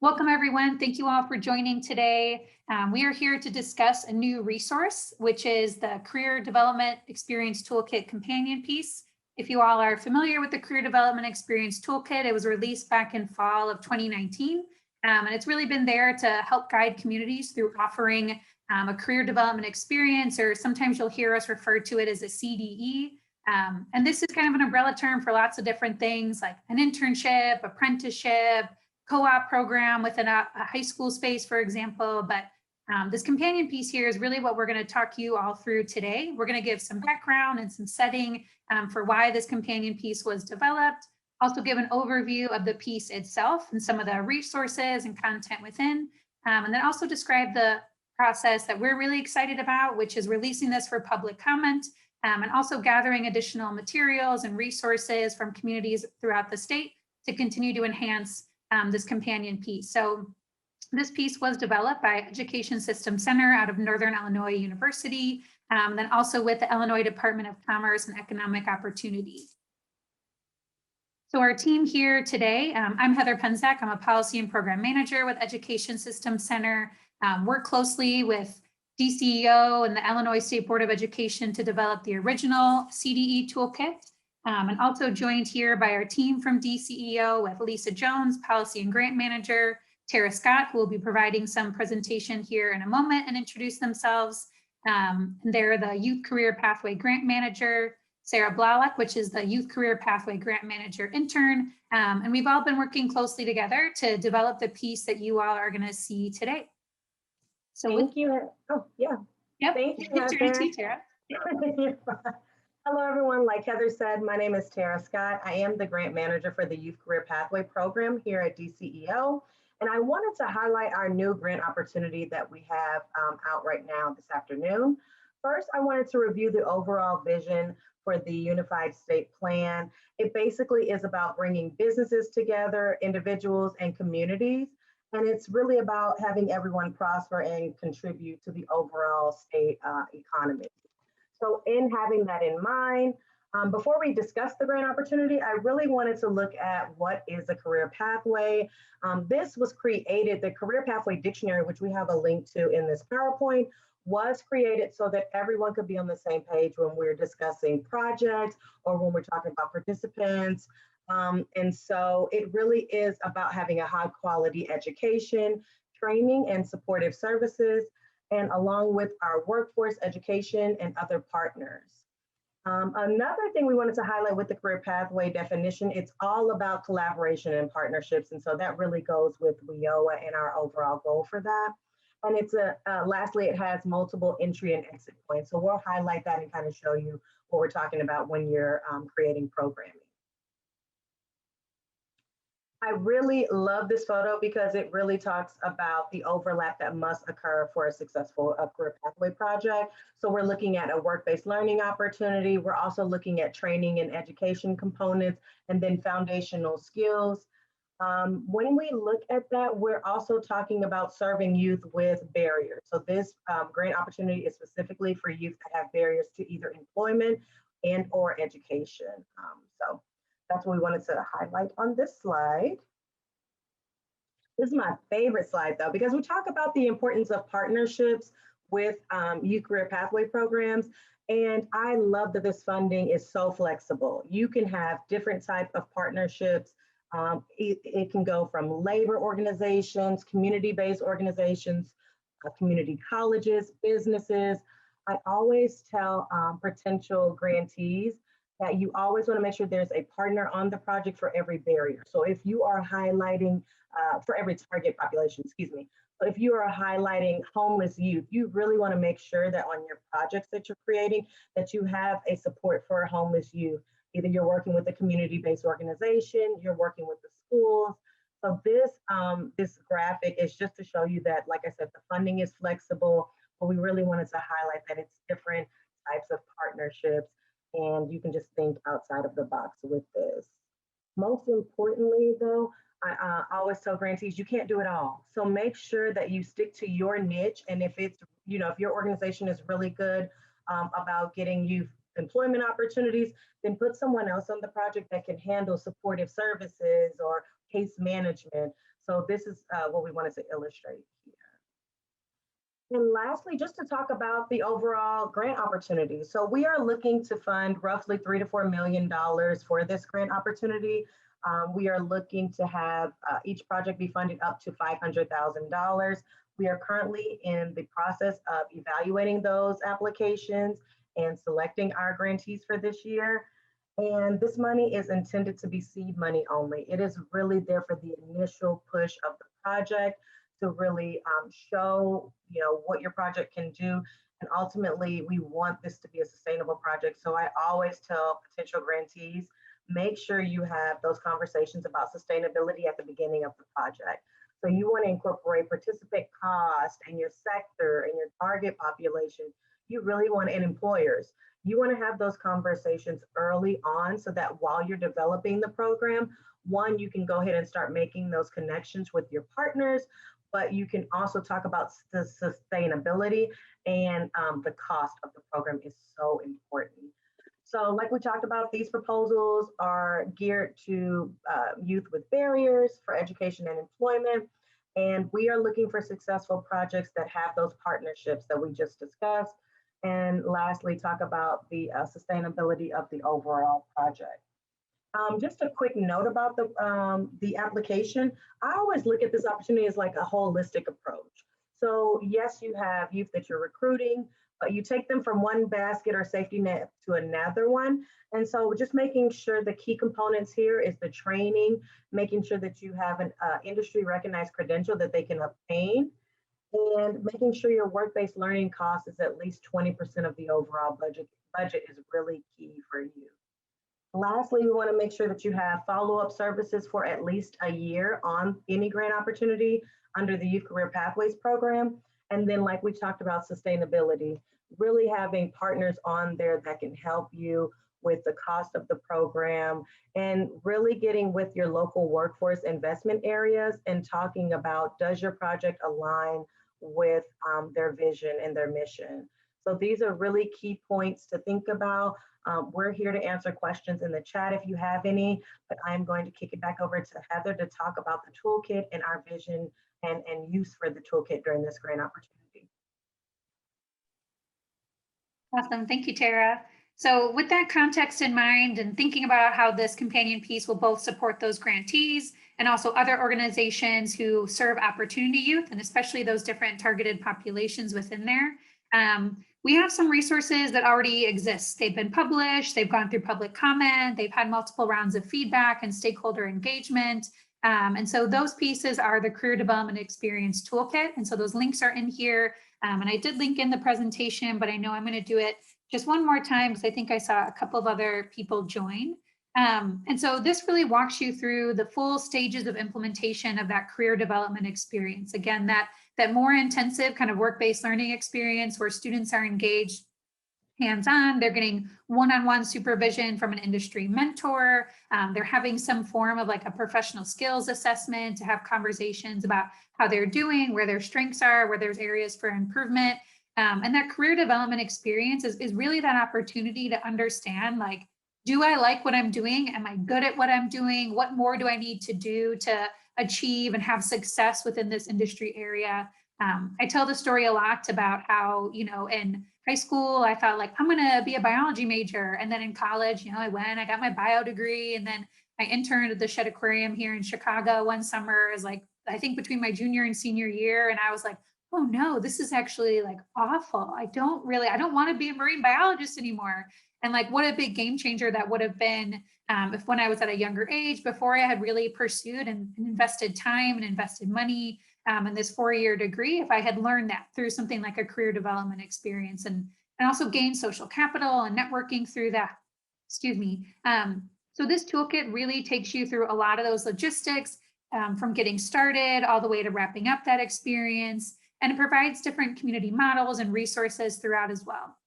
Welcome, everyone. Thank you all for joining today. We are here to discuss a new resource, which is the Career Development Experience Toolkit companion piece. If you all are familiar with the Career Development Experience Toolkit, it was released back in fall of 2019, and it's really been there to help guide communities through offering a career development experience, or sometimes you'll hear us refer to it as a CDE. And this is kind of an umbrella term for lots of different things like an internship, apprenticeship, co-op program within a high school space, for example. But this companion piece here is really what we're going to talk you all through today. We're going to give some background and some setting for why this companion piece was developed, also give an overview of the piece itself and some of the resources and content within, and then also describe the process that we're really excited about, which is releasing this for public comment, and also gathering additional materials and resources from communities throughout the state to continue to enhance this companion piece. So this piece was developed by Education System Center out of Northern Illinois University, and then also with the Illinois Department of Commerce and Economic Opportunity. So our team here today, I'm Heather Penzak. I'm a policy and program manager with Education System Center. Work closely with DCEO and the Illinois State Board of Education to develop the original CDE toolkit. And also joined here by our team from DCEO with Lisa Jones, Policy and Grant Manager, Tara Scott, who will be providing some presentation here in a moment and introduce themselves. And they're the Youth Career Pathway Grant Manager, Sarah Blalock, which is the Youth Career Pathway Grant Manager intern. And we've all been working closely together to develop the piece that you all are going to see today. So thank you. Oh, yeah. Yep. Thank you, Turn to you, Tara. Hello, everyone. Like Heather said, my name is Tara Scott. I am the grant manager for the Youth Career Pathway program here at DCEO. And I wanted to highlight our new grant opportunity that we have out right now this afternoon. First, I wanted to review the overall vision for the Unified State Plan. It basically is about bringing businesses together, individuals, and communities. And it's really about having everyone prosper and contribute to the overall state economy. So in having that in mind, before we discuss the grant opportunity, I really wanted to look at what is a career pathway. This was created, the Career Pathway Dictionary, which we have a link to in this PowerPoint, was created so that everyone could be on the same page when we're discussing projects or when we're talking about participants. And so it really is about having a high quality education, training, and supportive services, and along with our workforce education and other partners. Another thing we wanted to highlight with the career pathway definition, it's all about collaboration and partnerships. And so that really goes with WIOA and our overall goal for that. And it's lastly, it has multiple entry and exit points. So we'll highlight that and kind of show you what we're talking about when you're creating programming. I really love this photo because it really talks about the overlap that must occur for a successful career pathway project. So we're looking at a work-based learning opportunity. We're also looking at training and education components, and then foundational skills. When we look at that, we're also talking about serving youth with barriers. So this grant opportunity is specifically for youth that have barriers to either employment and or education. So that's what we wanted to highlight on this slide. This is my favorite slide though, because we talk about the importance of partnerships with youth career pathway programs. And I love that this funding is so flexible. You can have different types of partnerships. It can go from labor organizations, community-based organizations, community colleges, businesses. I always tell potential grantees that you always want to make sure there's a partner on the project for every barrier. So if you are highlighting, for every target population, excuse me. So if you are highlighting homeless youth, you really want to make sure that on your projects that you're creating, that you have a support for homeless youth. Either you're working with a community-based organization, you're working with the schools. So this graphic is just to show you that, like I said, the funding is flexible, but we really wanted to highlight that it's different types of partnerships. And you can just think outside of the box with this. Most importantly, though, I always tell grantees, you can't do it all. So make sure that you stick to your niche. And if it's, if your organization is really good about getting youth employment opportunities, then put someone else on the project that can handle supportive services or case management. So this is what we wanted to illustrate here. And lastly, just to talk about the overall grant opportunity. So we are looking to fund roughly $3 to $4 million for this grant opportunity. We are looking to have each project be funded up to $500,000. We are currently in the process of evaluating those applications and selecting our grantees for this year. And this money is intended to be seed money only. It is really there for the initial push of the project to really show, what your project can do. And ultimately, we want this to be a sustainable project. So I always tell potential grantees, make sure you have those conversations about sustainability at the beginning of the project. So you want to incorporate participant cost and your sector and your target population. You really want, and employers, you want to have those conversations early on so that while you're developing the program, one, you can go ahead and start making those connections with your partners, but you can also talk about the sustainability and the cost of the program is so important. So like we talked about, these proposals are geared to youth with barriers for education and employment. And we are looking for successful projects that have those partnerships that we just discussed. And lastly, talk about the sustainability of the overall project. Just a quick note about the application. I always look at this opportunity as like a holistic approach. So yes, you have youth that you're recruiting, but you take them from one basket or safety net to another one. And so just making sure the key components here is the training, making sure that you have an industry recognized credential that they can obtain, and making sure your work-based learning cost is at least 20% of the overall budget. Budget is really key for you. Lastly, we want to make sure that you have follow-up services for at least a year on any grant opportunity under the Youth Career Pathways program. And then like we talked about sustainability, really having partners on there that can help you with the cost of the program and really getting with your local workforce investment areas and talking about, does your project align with their vision and their mission? So these are really key points to think about. We're here to answer questions in the chat if you have any, but I'm going to kick it back over to Heather to talk about the toolkit and our vision and use for the toolkit during this grant opportunity. Awesome, thank you, Tara. So with that context in mind and thinking about how this companion piece will both support those grantees and also other organizations who serve opportunity youth and especially those different targeted populations within there, we have some resources that already exist. They've been published, they've gone through public comment, they've had multiple rounds of feedback and stakeholder engagement. And so those pieces are the Career Development Experience Toolkit. And so those links are in here. And I did link in the presentation, but I know I'm going to do it just one more time because I think I saw a couple of other people join. And so this really walks you through the full stages of implementation of that career development experience. Again, that more intensive kind of work-based learning experience where students are engaged hands-on, they're getting one-on-one supervision from an industry mentor. They're having some form of like a professional skills assessment to have conversations about how they're doing, where their strengths are, where there's areas for improvement. And that career development experience is really that opportunity to understand, like, do I like what I'm doing? Am I good at what I'm doing? What more do I need to do to achieve and have success within this industry area? I tell the story a lot about how, in high school, I thought like, I'm going to be a biology major. And then in college, I got my bio degree, and then I interned at the Shedd Aquarium here in Chicago one summer as like, I think between my junior and senior year. And I was like, oh no, this is actually like awful. I don't want to be a marine biologist anymore. And like, what a big game changer that would have been if when I was at a younger age, before I had really pursued and invested time and invested money in this 4-year degree, if I had learned that through something like a career development experience and also gained social capital and networking through that, excuse me. So this toolkit really takes you through a lot of those logistics from getting started all the way to wrapping up that experience. And it provides different community models and resources throughout as well.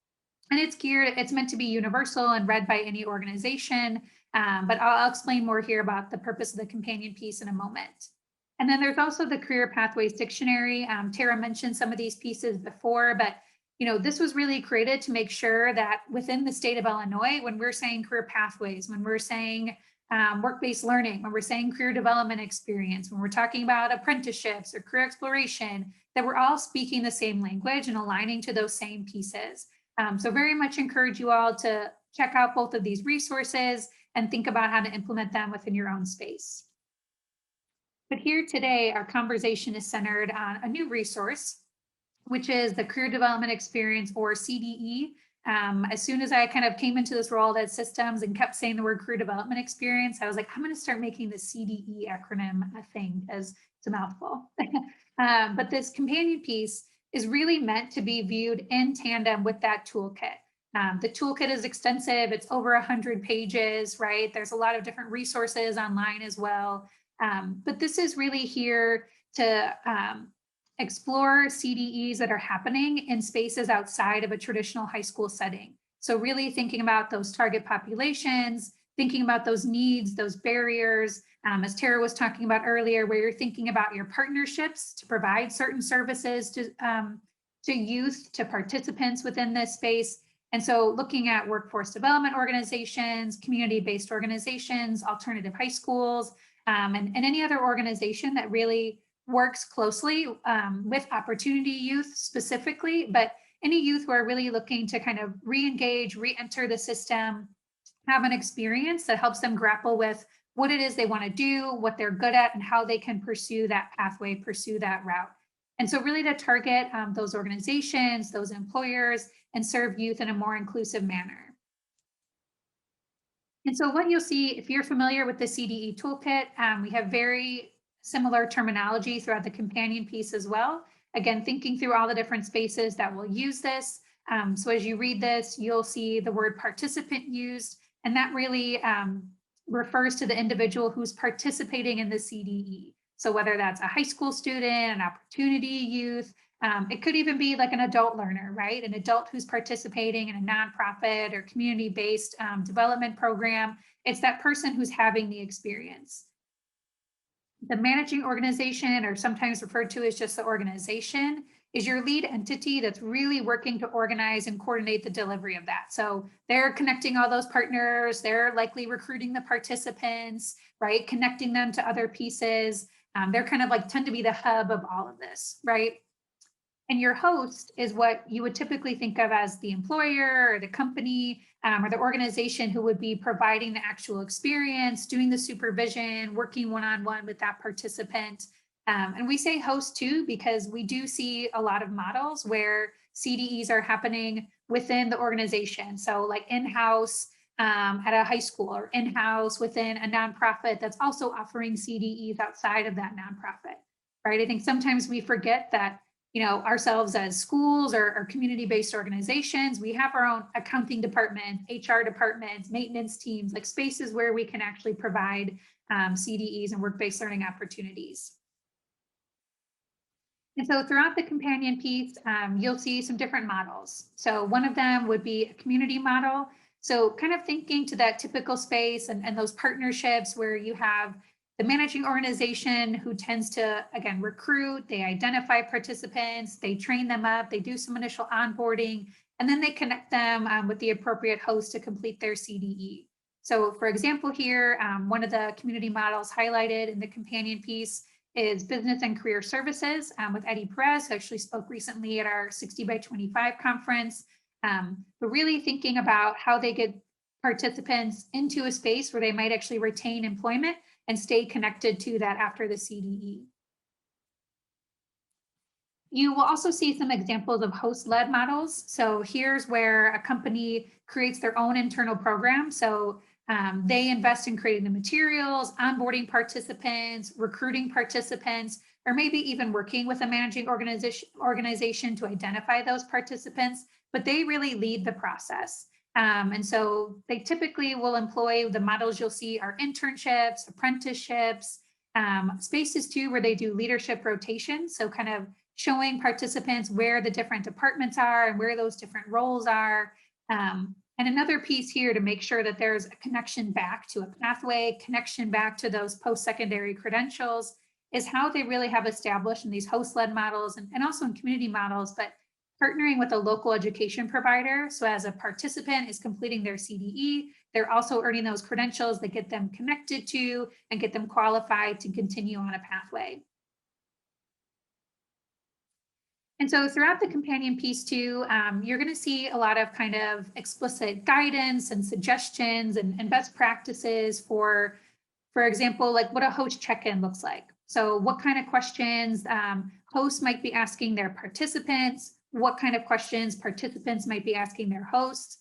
And it's meant to be universal and read by any organization, but I'll explain more here about the purpose of the companion piece in a moment. And then there's also the Career Pathways Dictionary. Tara mentioned some of these pieces before, but this was really created to make sure that within the state of Illinois, when we're saying career pathways, when we're saying work-based learning, when we're saying career development experience, when we're talking about apprenticeships or career exploration, that we're all speaking the same language and aligning to those same pieces. So very much encourage you all to check out both of these resources and think about how to implement them within your own space. But here today, our conversation is centered on a new resource, which is the Career Development Experience, or CDE. As soon as I kind of came into this role at Systems and kept saying the word Career Development Experience, I was like, I'm going to start making the CDE acronym a thing, because it's a mouthful. But this companion piece is really meant to be viewed in tandem with that toolkit. The toolkit is extensive. It's over 100 pages, right? There's a lot of different resources online as well. But this is really here to explore CDEs that are happening in spaces outside of a traditional high school setting. So really thinking about those target populations, thinking about those needs, those barriers, as Tara was talking about earlier, where you're thinking about your partnerships to provide certain services to youth, to participants within this space. And so looking at workforce development organizations, community-based organizations, alternative high schools, and any other organization that really works closely with opportunity youth specifically, but any youth who are really looking to kind of re-engage, re-enter the system, have an experience that helps them grapple with what it is they want to do, what they're good at, and how they can pursue that pathway, pursue that route. And so really to target those organizations, those employers, and serve youth in a more inclusive manner. And so what you'll see, if you're familiar with the CDE toolkit, we have very similar terminology throughout the companion piece as well. Again, thinking through all the different spaces that will use this. So as you read this, you'll see the word participant used, and that really refers to the individual who's participating in the CDE. So whether that's a high school student, an opportunity youth, it could even be like an adult learner, right? An adult who's participating in a nonprofit or community-based development program. It's that person who's having the experience. The managing organization, or sometimes referred to as just the organization, is your lead entity that's really working to organize and coordinate the delivery of that. So they're connecting all those partners, they're likely recruiting the participants, right? Connecting them to other pieces. They're kind of like tend to be the hub of all of this, right? And your host is what you would typically think of as the employer or the company or the organization who would be providing the actual experience, doing the supervision, working one-on-one with that participant. And we say host too, because we do see a lot of models where CDEs are happening within the organization. So like in-house at a high school, or in-house within a nonprofit that's also offering CDEs outside of that nonprofit, right? I think sometimes we forget that, you know, ourselves as schools or community-based organizations, we have our own accounting department, HR departments, maintenance teams, like spaces where we can actually provide CDEs and work-based learning opportunities. And so throughout the companion piece, you'll see some different models. So one of them would be a community model. So kind of thinking to that typical space and those partnerships where you have the managing organization who tends to, again, recruit, they identify participants, they train them up, they do some initial onboarding, and then they connect them with the appropriate host to complete their CDE. So for example here, one of the community models highlighted in the companion piece is Business and Career Services with Eddie Perez, who actually spoke recently at our 60 by 25 conference. But really thinking about how they get participants into a space where they might actually retain employment and stay connected to that after the CDE. You will also see some examples of host-led models. So here's where a company creates their own internal program. So they invest in creating the materials, onboarding participants, recruiting participants, or maybe even working with a managing organization to identify those participants, but they really lead the process. And so they typically will employ, the models you'll see are internships, apprenticeships, spaces too, where they do leadership rotation. So kind of showing participants where the different departments are and where those different roles are. And another piece here to make sure that there's a connection back to a pathway, connection back to those post-secondary credentials, is how they really have established in these host-led models and also in community models, but partnering with a local education provider. So as a participant is completing their CDE, they're also earning those credentials that get them connected to and get them qualified to continue on a pathway. And so throughout the companion piece too, you're going to see a lot of kind of explicit guidance and suggestions and best practices for example, like what a host check-in looks like. So what kind of questions hosts might be asking their participants, what kind of questions participants might be asking their hosts.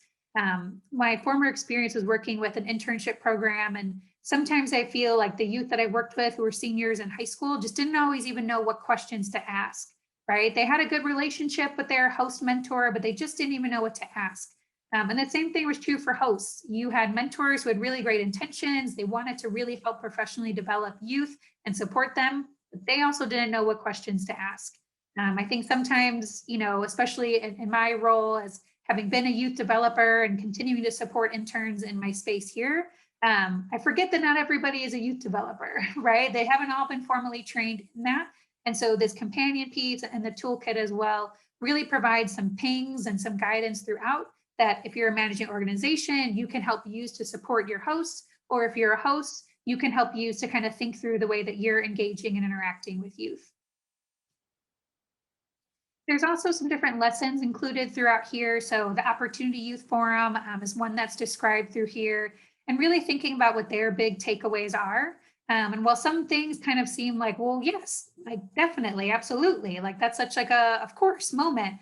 My former experience was working with an internship program, and sometimes I feel like the youth that I worked with who were seniors in high school just didn't always even know what questions to ask, right? They had a good relationship with their host mentor, but they just didn't even know what to ask. And the same thing was true for hosts. You had mentors who had really great intentions. They wanted to really help professionally develop youth and support them, but they also didn't know what questions to ask. I think sometimes, especially in my role as having been a youth developer and continuing to support interns in my space here, I forget that not everybody is a youth developer, right? They haven't all been formally trained in that. And so this companion piece and the toolkit as well really provides some pings and some guidance throughout that if you're a managing organization, you can help use to support your hosts, or if you're a host, you can help use to kind of think through the way that you're engaging and interacting with youth. There's also some different lessons included throughout here. So the Opportunity Youth Forum is one that's described through here, and really thinking about what their big takeaways are. And while some things kind of seem like, well, yes, like definitely, absolutely, like that's such like a of course moment,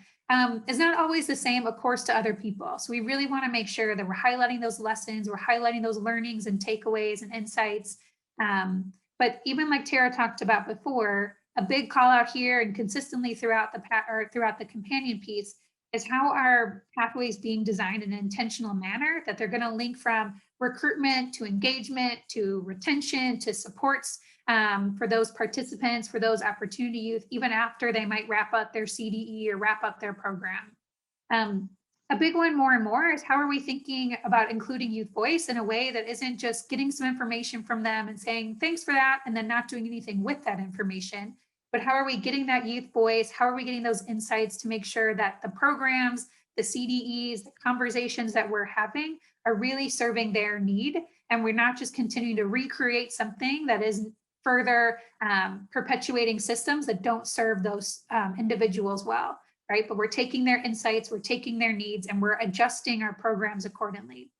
is not always the same, of course, to other people. So we really want to make sure that we're highlighting those lessons, we're highlighting those learnings and takeaways and insights. But even like Tara talked about before, a big call out here and consistently throughout the companion piece is how our pathways being designed in an intentional manner, that they're going to link from recruitment to engagement to retention to supports for those participants, for those opportunity youth, even after they might wrap up their CDE or wrap up their program. A big one more and more is how are we thinking about including youth voice in a way that isn't just getting some information from them and saying thanks for that and then not doing anything with that information, but how are we getting that youth voice? How are we getting those insights to make sure that the programs, the CDEs, the conversations that we're having are really serving their need, and we're not just continuing to recreate something that is further perpetuating systems that don't serve those individuals well, right? But we're taking their insights, we're taking their needs, and we're adjusting our programs accordingly.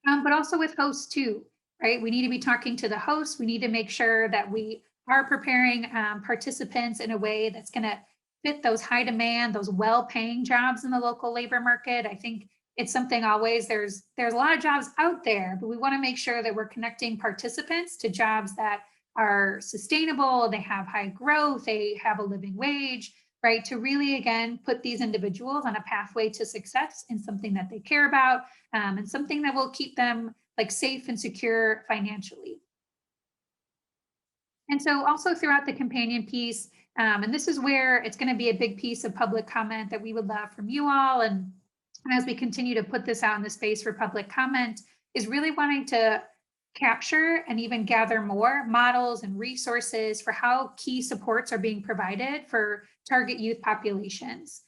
But also with hosts too, right? We need to be talking to the hosts. We need to make sure that we are preparing participants in a way that's going to fit those high demand, those well-paying jobs in the local labor market. I think it's something always, there's a lot of jobs out there, but we want to make sure that we're connecting participants to jobs that are sustainable, they have high growth, they have a living wage, right? To really, again, put these individuals on a pathway to success in something that they care about and something that will keep them like safe and secure financially. And so also throughout the companion piece, and this is where it's going to be a big piece of public comment that we would love from you all. And as we continue to put this out in the space for public comment, is really wanting to capture and even gather more models and resources for how key supports are being provided for target youth populations.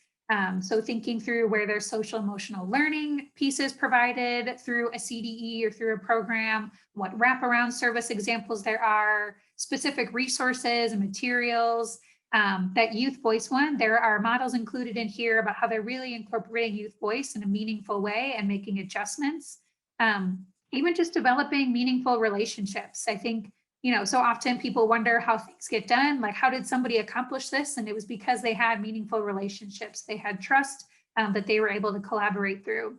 So thinking through where there's social emotional learning pieces provided through a CDE or through a program, what wraparound service examples there are, specific resources and materials. That youth voice one, there are models included in here about how they're really incorporating youth voice in a meaningful way and making adjustments. Even just developing meaningful relationships. I think, so often people wonder how things get done, like how did somebody accomplish this? And it was because they had meaningful relationships. They had trust that they were able to collaborate through.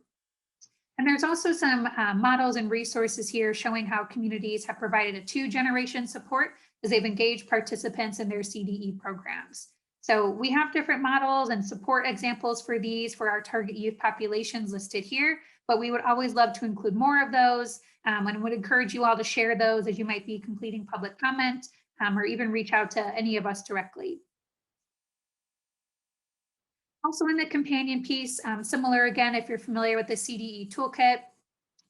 And there's also some models and resources here showing how communities have provided a 2-generation support as they've engaged participants in their CDE programs. So we have different models and support examples for these for our target youth populations listed here, but we would always love to include more of those and would encourage you all to share those as you might be completing public comment or even reach out to any of us directly. Also in the companion piece, similar again, if you're familiar with the CDE toolkit,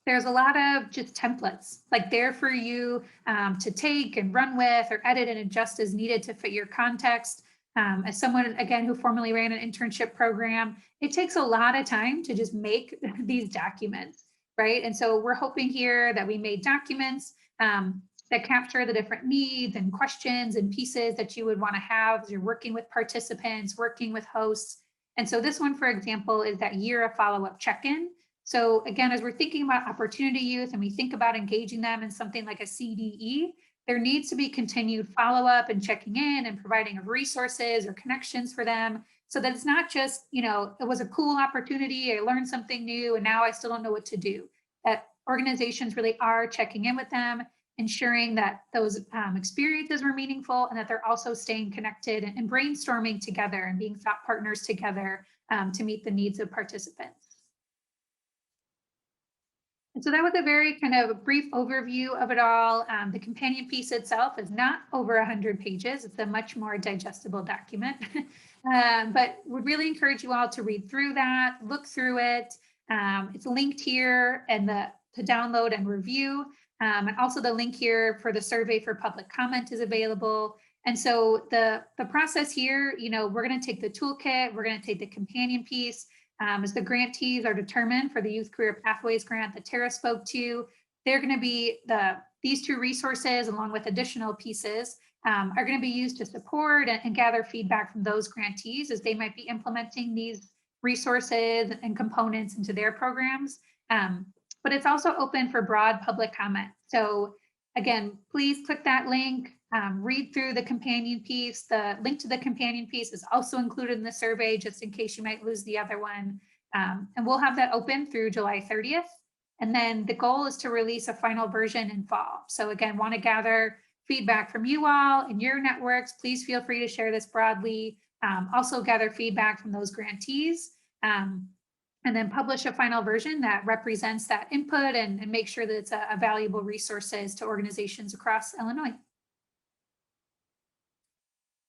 there's a lot of just templates like there for you to take and run with or edit and adjust as needed to fit your context. As someone, again, who formerly ran an internship program, it takes a lot of time to just make these documents. right? And so we're hoping here that we made documents that capture the different needs and questions and pieces that you would want to have as you're working with participants, working with hosts. And so this one, for example, is that year of follow-up check-in. So again, as we're thinking about opportunity youth and we think about engaging them in something like a CDE, there needs to be continued follow-up and checking in and providing of resources or connections for them, so that it's not just, it was a cool opportunity, I learned something new, and now I still don't know what to do. That organizations really are checking in with them, ensuring that those experiences were meaningful, and that they're also staying connected and brainstorming together and being thought partners together to meet the needs of participants. And so that was a very kind of a brief overview of it all. The companion piece itself is not over 100 pages. It's a much more digestible document, but would really encourage you all to read through that, look through it. It's linked here and to download and review. And also the link here for the survey for public comment is available. And so the process here, we're going to take the toolkit, we're going to take the companion piece. As the grantees are determined for the Youth Career Pathways grant that Tara spoke to, they're going to be these two resources along with additional pieces are going to be used to support and gather feedback from those grantees as they might be implementing these resources and components into their programs. But it's also open for broad public comment. So again, please click that link, read through the companion piece. The link to the companion piece is also included in the survey, just in case you might lose the other one. And we'll have that open through July 30th. And then the goal is to release a final version in fall. So again, want to gather feedback from you all in your networks. Please feel free to share this broadly. Also gather feedback from those grantees. And then publish a final version that represents that input and make sure that it's a valuable resources to organizations across Illinois.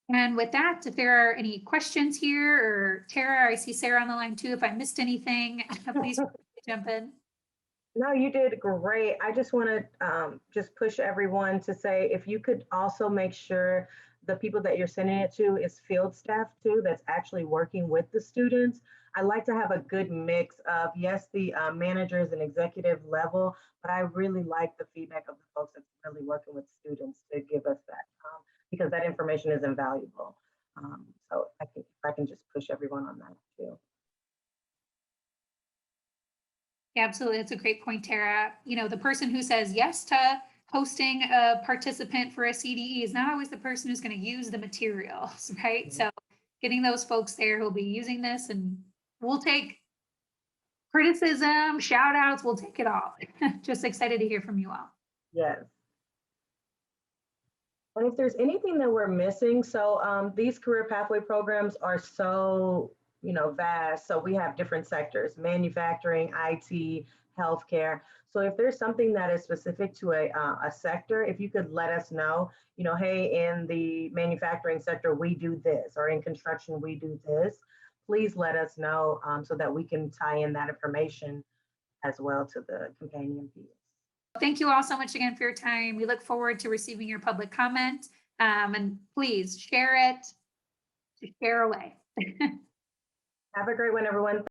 And with that, if there are any questions here, or Tara, I see Sarah on the line too. If I missed anything, please jump in. No, you did great. I just want to just push everyone to say, if you could also make sure the people that you're sending it to is field staff too, that's actually working with the students. I like to have a good mix of, yes, the managers and executive level, but I really like the feedback of the folks that's really working with students to give us that, because that information is invaluable. So if I can just push everyone on that too. Yeah, absolutely. That's a great point, Tara. The person who says yes to hosting a participant for a CDE is not always the person who's going to use the materials, right? Mm-hmm. So getting those folks there who'll be using this, and we'll take criticism, shout outs, we'll take it all. Just excited to hear from you all. Yes. And if there's anything that we're missing, so these career pathway programs are so vast. So we have different sectors: manufacturing, IT, healthcare. So if there's something that is specific to a sector, if you could let us know, hey, in the manufacturing sector, we do this, or in construction, we do this. Please let us know so that we can tie in that information as well to the companion piece. Thank you all so much again for your time. We look forward to receiving your public comment, and please share it, share away. Have a great one, everyone.